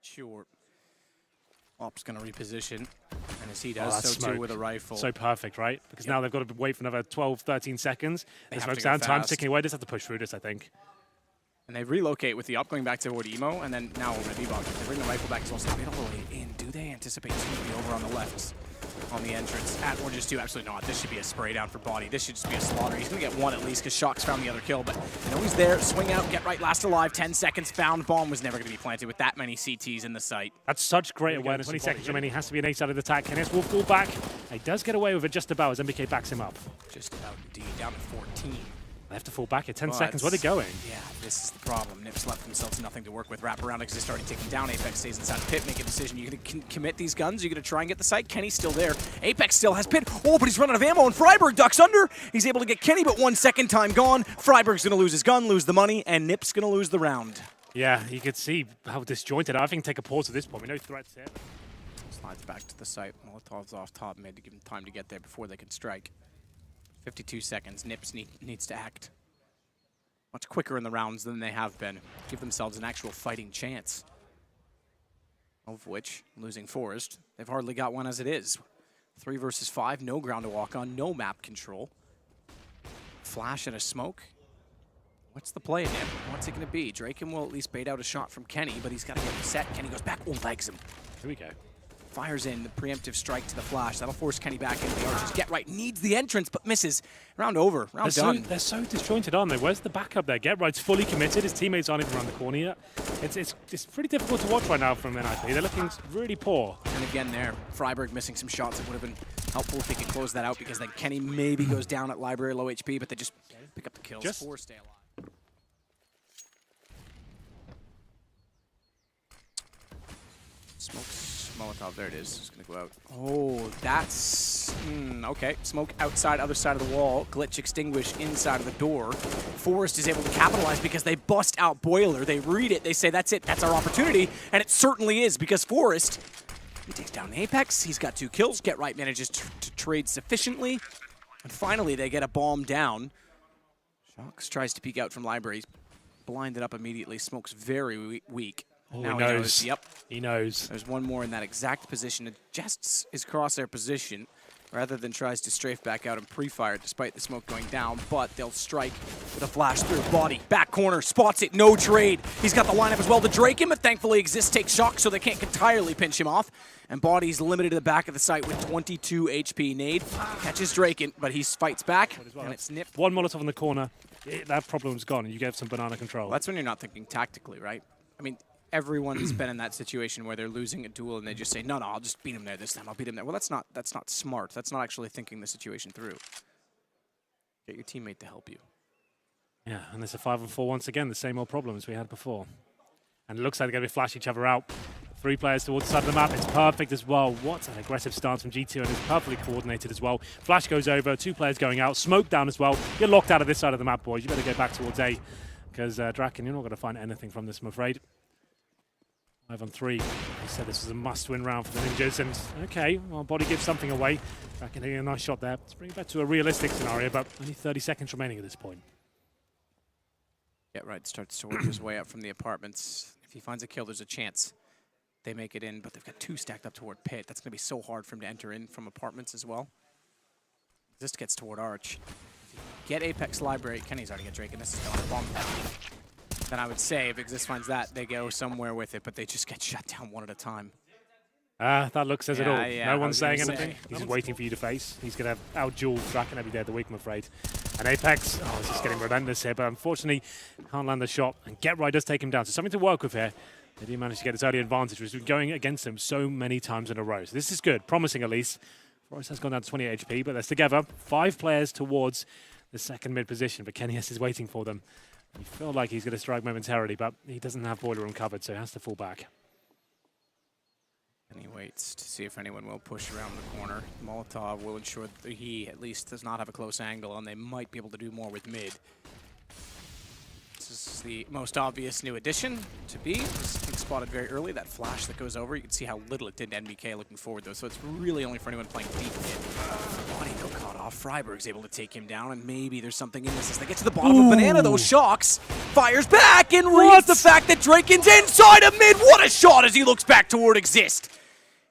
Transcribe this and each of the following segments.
short. Op's going to reposition, and as he does, so too with a rifle. So perfect, right? Because now they've got to wait for another 12, 13 seconds. The smoke's down, time's ticking away. Just have to push through this, I think. And they relocate with the Op going back toward Emo, and then now over to Bebop. They bring the rifle back as well. So they don't really in. Do they anticipate it's going to be over on the left? On the entrance at Orange's 2, absolutely not. This should be a spray down for Body. This should just be a slaughter. He's going to get one at least because Shock's found the other kill, but you know he's there. Swing out, get right, last alive, 10 seconds, found. Bomb was never going to be planted with that many CTs in the site. That's such great awareness. 20 seconds remaining. Has to be an ace out of the attack. Kennis will fall back. He does get away with it just about as MBK backs him up. Just about indeed, down to 14. They have to fall back at 10 seconds. Where are they going? Yeah, this is the problem. NiP's left themselves nothing to work with. Wraparound exist already taken down. Apex stays inside the pit. Make a decision. You're going to commit these guns? You're going to try and get the site? Kenny's still there. Apex still has pit. Oh, but he's running out of ammo, and Freiburg ducks under. He's able to get Kenny, but 1 second time gone. Freiburg's going to lose his gun, lose the money, and NiP's going to lose the round. Yeah, you could see how disjointed. I think take a pause at this point. We know threats here. Slides back to the site. Molotov's off top mid to give him time to get there before they can strike. 52 seconds. NiP needs to act much quicker in the rounds than they have been. Give themselves an actual fighting chance. Of which, losing Forest, they've hardly got one as it is. 3 versus 5, no ground to walk on, no map control. Flash and a smoke. What's the play, NiP? What's it going to be? Draken will at least bait out a shot from Kenny, but he's got to get set. Kenny goes back, legs him. Here we go. Fires in the preemptive strike to the flash. That'll force Kenny back into the arches. Get right, needs the entrance, but misses. Round over, round done. They're so disjointed, aren't they? Where's the backup there? Get right's fully committed. His teammates aren't even around the corner yet. It's pretty difficult to watch right now from NiP. They're looking really poor. And again there, Freiburg missing some shots. It would have been helpful if they could close that out because then Kenny maybe goes down at Library, low HP, but they just pick up the kills. 4 stay alive. Smokes. Molotov, there it is. It's going to go out. Oh, that's... okay. Smoke outside, other side of the wall. Glitch extinguish inside of the door. Forest is able to capitalize because they bust out Boiler. They read it. They say, that's it. That's our opportunity. And it certainly is because Forest, he takes down Apex. He's got 2 kills. Get Right manages to trade sufficiently. And finally, they get a bomb down. Shocks tries to peek out from Library. Blinded up immediately. Smoke's very weak. Oh, now he knows. Yep. He knows. There's one more in that exact position. Adjusts his crosshair position rather than tries to strafe back out and pre-fire despite the smoke going down, but they'll strike with a flash through. Body, back corner, spots it, no trade. He's got the lineup as well to Drake him, but thankfully Exist takes Shock so they can't entirely pinch him off. And Body's limited to the back of the site with 22 HP. Nade catches Draken, but he fights back, and it's NiP. One Molotov in the corner. That problem's gone, and you get some banana control. Well, that's when you're not thinking tactically, right? I mean, everyone's been in that situation where they're losing a duel and they just say, no, I'll just beat him there this time. I'll beat him there. Well, that's not smart. That's not actually thinking the situation through. Get your teammate to help you. Yeah, and there's a 5-on-4 once again, the same old problems we had before. And it looks like they're going to flash each other out. 3 players towards the side of the map. It's perfect as well. What an aggressive stance from G2, and it's perfectly coordinated as well. Flash goes over, 2 players going out, smoke down as well. You're locked out of this side of the map, boys. You better go back towards A, because Draken, you're not going to find anything from this, I'm afraid. 5-on-3. He said this was a must-win round for the Ninjas, and okay, well, Body gives something away. Draken hitting a nice shot there. Let's bring it back to a realistic scenario, but only 30 seconds remaining at this point. Get Right starts to work his way up from the apartments. If he finds a kill, there's a chance they make it in, but they've got 2 stacked up toward Pit. That's going to be so hard for him to enter in from apartments as well. This gets toward Arch. Get Apex Library. Kenny's already got Drake, and this is going to bomb down. Then I would say if Exist finds that, they go somewhere with it, but they just get shut down one at a time. That look says it all. Yeah, no one's saying anything. He's just waiting for you to face. He's going to out-duel Draken every day of the week, I'm afraid. And Apex, this is getting relentless here, but unfortunately can't land the shot. And Get Right does take him down. So something to work with here. They do manage to get this early advantage, which has been going against them so many times in a row. So this is good, promising at least. Forest has gone down to 28 HP, but they're together. 5 players towards the second mid position, but Kenny S is waiting for them. You feel like he's going to strike momentarily, but he doesn't have Boiler Room covered, so he has to fall back. And he waits to see if anyone will push around the corner. Molotov will ensure that he at least does not have a close angle, and they might be able to do more with mid. This is the most obvious new addition to be. This thing spotted very early, that flash that goes over. You can see how little it did to NBK looking forward, though, so it's really only for anyone playing deep mid. Body though caught off. Freiberg's able to take him down, and maybe there's something in this as they get to the bottom of Banana, though. Shocks, fires back, and reads the fact that Draken's inside of mid. What a shot as he looks back toward Exist.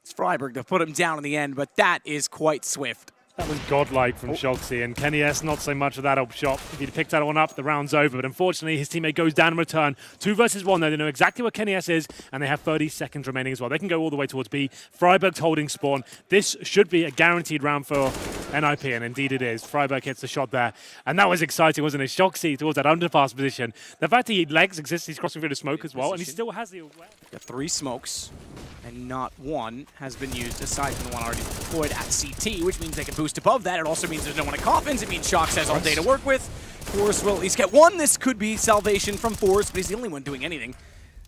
It's Freiberg to put him down in the end, but that is quite swift. That was godlike from Shoxy, and Kenny S not so much of that up shot. If he'd picked that one up, the round's over, but unfortunately his teammate goes down in return. 2 versus 1 though, they know exactly where Kenny S is, and they have 30 seconds remaining as well. They can go all the way towards B. Freiberg's holding spawn. This should be a guaranteed round for NiP, and indeed it is. Freiberg hits the shot there, and that was exciting, wasn't it? Shoxy towards that underpass position. The fact that he legs exists, he's crossing through the smoke as well, and he still has the awareness. Got 3 smokes, and not one has been used aside from the one already deployed at CT, which means they can boost above that. It also means there's no one at Coffins. It means Shox has all day to work with. Forrest will at least get 1. This could be salvation from Forrest, but he's the only one doing anything.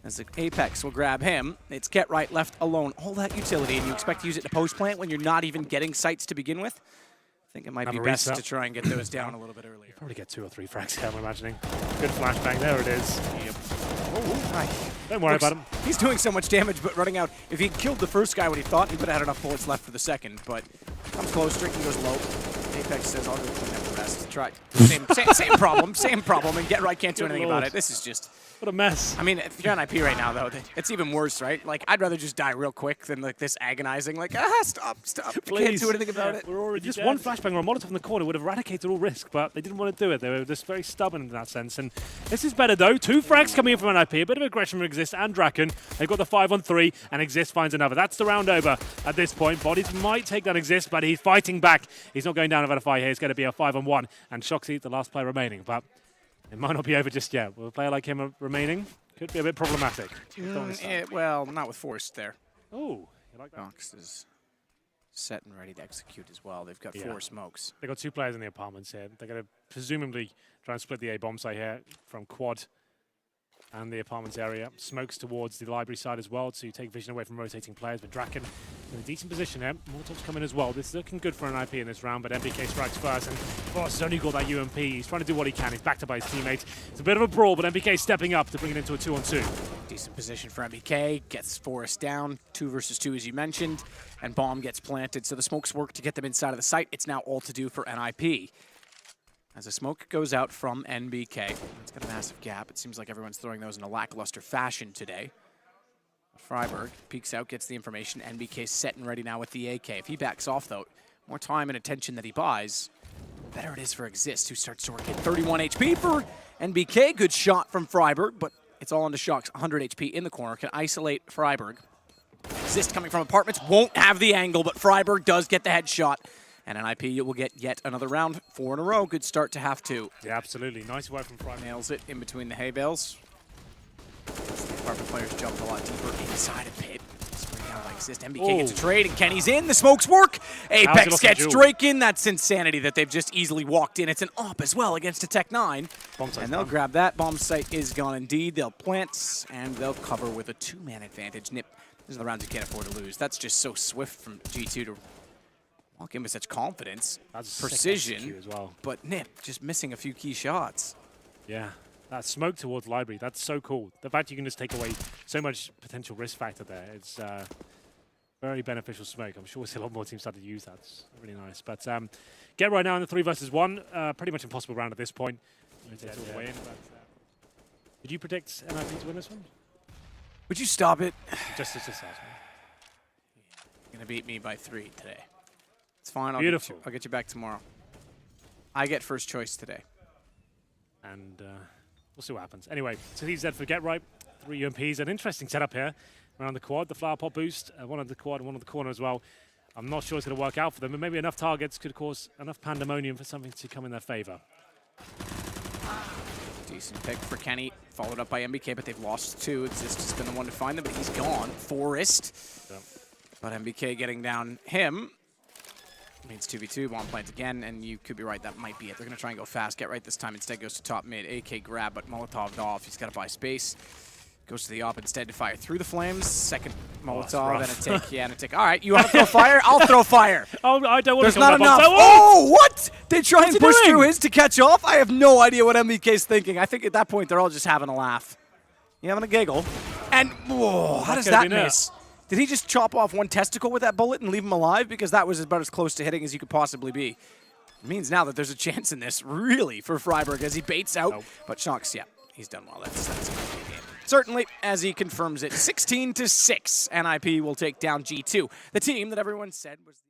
As the Apex will grab him, it's Get Right left alone. All that utility, and you expect to use it to post plant when you're not even getting sites to begin with? I think it might be best to try and get those down a little bit earlier. Probably get 2 or 3 frags here, I'm imagining. Good flashbang, there it is. Yep. Oh, don't worry about him. He's doing so much damage, but running out. If he killed the first guy when he thought, he would have had enough bullets left for the second, but comes close, Stricken goes low. Apex says, I'll go clean up the rest. Try. Same problem, and Get Right can't do anything about it. This is just... What a mess. I mean, if you're on NiP right now, though, it's even worse, right? Like, I'd rather just die real quick than, like, this agonizing, like, stop. Please. Can't do anything about it. We're already just dead. One flashbang or a Molotov in the corner would have eradicated all risk, but they didn't want to do it. They were just very stubborn in that sense. And this is better, though. 2 frags coming in from NiP. A bit of aggression from Exist and Draken. They've got the 5-on-3, and Exist finds another. That's the round over at this point. Bodies might take that Exist, but he's fighting back. He's not going down without a fight here. It's going to be a 5-on-1, and Shoxy, the last player remaining. But it might not be over just yet. With a player like him remaining, could be a bit problematic. Well, not with Forrest there. Oh, you like that? Shox is set and ready to execute as well. They've got 4 smokes. They've got 2 players in the apartments here. They're going to presumably try and split the A bomb site here from quad and the apartments area. Smokes towards the library side as well to take vision away from rotating players. But Draken in a decent position here. Molotov's coming as well. This is looking good for an NiP in this round, but NBK strikes first, and Boss has only got that UMP. He's trying to do what he can. He's backed up by his teammates. It's a bit of a brawl, but NBK stepping up to bring it into a 2-on-2. Decent position for NBK. Gets Forrest down. 2 versus 2, as you mentioned. And bomb gets planted, so the smokes work to get them inside of the site. It's now all to do for NiP. As the smoke goes out from NBK. It's got a massive gap. It seems like everyone's throwing those in a lackluster fashion today. Freiberg peeks out, gets the information. NBK's set and ready now with the AK. If he backs off, though, more time and attention that he buys, the better it is for Exist, who starts to work at 31 HP for NBK. Good shot from Freiberg, but it's all onto Shox. 100 HP in the corner. Can isolate Freiberg. Exist coming from apartments. Won't have the angle, but Freiberg does get the headshot. And NiP will get yet another round, 4 in a row. Good start to half 2. Yeah, absolutely. Nice work from Freiberg. Nails it in between the hay bales. The apartment players jumped a lot deeper inside of pit. Spring out like Exist. NBK gets a trade, and Kenny's in. The smokes work. Apex gets Drake in. That's insanity that they've just easily walked in. It's an op as well against a Tech 9. And they'll grab that. Bomb site is gone indeed. They'll plant, and they'll cover with a 2-man advantage. NiP, these are the rounds you can't afford to lose. That's just so swift from G2 to walk in with such confidence, precision, as well. But NiP just missing a few key shots. Yeah, that smoke towards library, that's so cool. The fact you can just take away so much potential risk factor there, it's very beneficial smoke. I'm sure we'll see a lot more teams start to use that. It's really nice. But Get Right now in the 3 versus 1, pretty much impossible round at this point. All the way in, but, did you predict NiP to win this one? Would you stop it? Just ask me. You're gonna beat me by 3 today. It's fine. Beautiful. I'll get you back tomorrow. I get first choice today. And we'll see what happens. Anyway, so he's dead for Get Right. 3 UMPs. An interesting setup here around the quad. The flower pot boost, one on the quad and one on the corner as well. I'm not sure it's going to work out for them, but maybe enough targets could cause enough pandemonium for something to come in their favor. Decent pick for Kenny, followed up by NBK, but they've lost 2. Exist has been the one to find them, but he's gone. Forrest. Yep. But NBK getting down him. Means 2v2, bomb plant again, and you could be right, that might be it. They're going to try and go fast, Get Right this time. Instead goes to top mid, AK grab, but Molotov'd off. He's got to buy space. Goes to the op instead to fire through the flames. Second that's Molotov and a rough. tick. Yeah, and a tick. All right, you want to throw fire? I'll throw fire. Oh, I don't want There's to not enough. Oh! Oh, what? They try and he push doing? through his to catch off? I have no idea what MBK's thinking. I think at that point they're all just having a laugh. You having a giggle? And whoa, how does that miss? Did he just chop off one testicle with that bullet and leave him alive? Because that was about as close to hitting as you could possibly be. It means now that there's a chance in this, really, for Freiburg as he baits out. Nope. But Shox, yeah, he's done well. That's a good game. Certainly, as he confirms it, 16-6, NiP will take down G2, the team that everyone said was...